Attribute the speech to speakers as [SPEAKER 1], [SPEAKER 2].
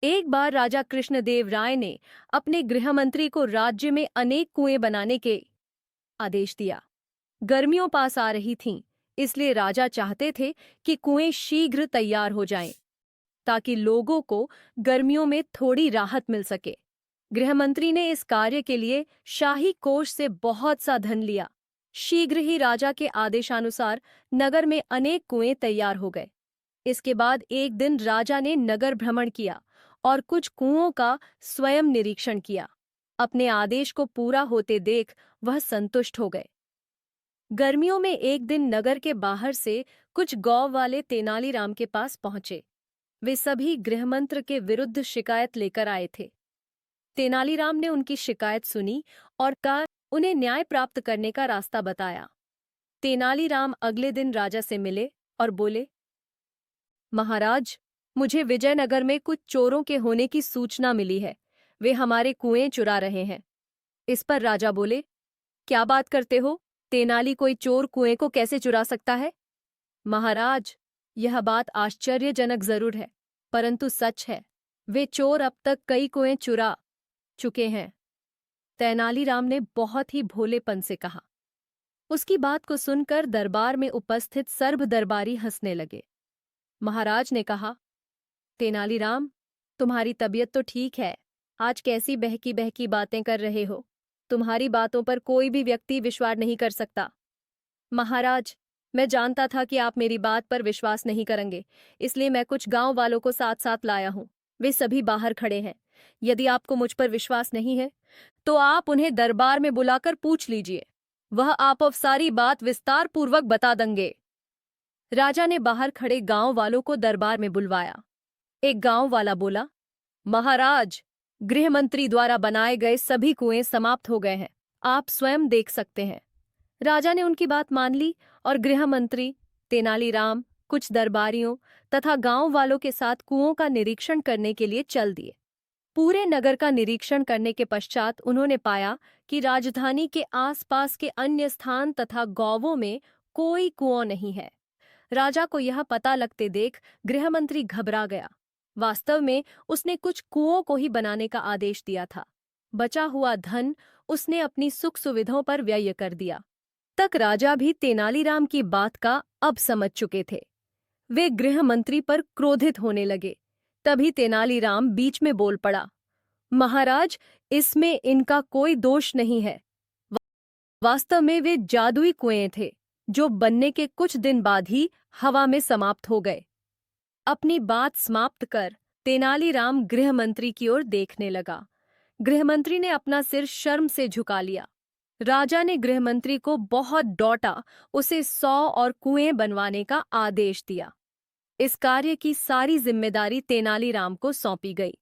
[SPEAKER 1] एक बार राजा कृष्णदेव राय ने अपने गृह मंत्री को राज्य में अनेक कुएं बनाने के आदेश दिया। गर्मियों पास आ रही थीं, इसलिए राजा चाहते थे कि कुएं शीघ्र तैयार हो जाएं, ताकि लोगों को गर्मियों में थोड़ी राहत मिल सके। गृहमंत्री ने इस कार्य के लिए शाही कोष से बहुत सा धन लिया। शीघ्र ही राजा के आदेशानुसार नगर में अनेक कुएं तैयार हो गए। इसके बाद एक दिन राजा ने नगर भ्रमण किया और कुछ कुओं का स्वयं निरीक्षण किया। अपने आदेश को पूरा होते देख वह संतुष्ट हो गए। गर्मियों में एक दिन नगर के बाहर से कुछ गौ वाले तेनालीराम के पास पहुंचे। वे सभी गृहमंत्र के विरुद्ध शिकायत लेकर आए थे। तेनालीराम ने उनकी शिकायत सुनी और कहा उन्हें न्याय प्राप्त करने का रास्ता बताया। तेनालीराम अगले दिन राजा से मिले और बोले, महाराज, मुझे विजयनगर में कुछ चोरों के होने की सूचना मिली है। वे हमारे कुएं चुरा रहे हैं। इस पर राजा बोले, क्या बात करते हो? तेनाली कोई चोर कुएं को कैसे चुरा सकता है? महाराज, यह बात आश्चर्यजनक जरूर है, परंतु सच है। वे चोर अब तक कई कुएं चुरा चुके हैं। तेनालीराम ने बहुत ही भोलेपन से कहा। उसकी बात को सुनकर दरबार में उपस्थित सर्व दरबारी हंसने लगे। महाराज ने कहा, तेनालीराम, तुम्हारी तबीयत तो ठीक है, आज कैसी बहकी बहकी बातें कर रहे हो? तुम्हारी बातों पर कोई भी व्यक्ति विश्वास नहीं कर सकता। महाराज, मैं जानता था कि आप मेरी बात पर विश्वास नहीं करेंगे, इसलिए मैं कुछ गांव वालों को साथ साथ लाया हूं। वे सभी बाहर खड़े हैं। यदि आपको मुझ पर विश्वास नहीं है तो आप उन्हें दरबार में बुलाकर पूछ लीजिए। वह आप सारी बात विस्तार पूर्वक बता देंगे। राजा ने बाहर खड़े गांव वालों को दरबार में बुलवाया। एक गांव वाला बोला, महाराज, गृह मंत्री द्वारा बनाए गए सभी कुएं समाप्त हो गए हैं। आप स्वयं देख सकते हैं। राजा ने उनकी बात मान ली और गृह मंत्री, तेनालीराम, कुछ दरबारियों तथा गांव वालों के साथ कुओं का निरीक्षण करने के लिए चल दिए। पूरे नगर का निरीक्षण करने के पश्चात उन्होंने पाया कि राजधानी के आसपास के अन्य स्थान तथा गांवों में कोई कुआं नहीं है। राजा को यह पता लगते देख गृहमंत्री घबरा गया। वास्तव में उसने कुछ कुओं को ही बनाने का आदेश दिया था। बचा हुआ धन उसने अपनी सुख सुविधाओं पर व्यय कर दिया। तक राजा भी तेनालीराम की बात का अब समझ चुके थे। वे गृह मंत्री पर क्रोधित होने लगे। तभी तेनालीराम बीच में बोल पड़ा, महाराज, इसमें इनका कोई दोष नहीं है। वास्तव में वे जादुई कुएं थे, जो बनने के कुछ दिन बाद ही हवा में समाप्त हो गए। अपनी बात समाप्त कर तेनालीराम गृह मंत्री की ओर देखने लगा। गृहमंत्री ने अपना सिर शर्म से झुका लिया। राजा ने गृहमंत्री को बहुत डांटा, उसे 100 और कुएं बनवाने का आदेश दिया। इस कार्य की सारी जिम्मेदारी तेनालीराम को सौंपी गई।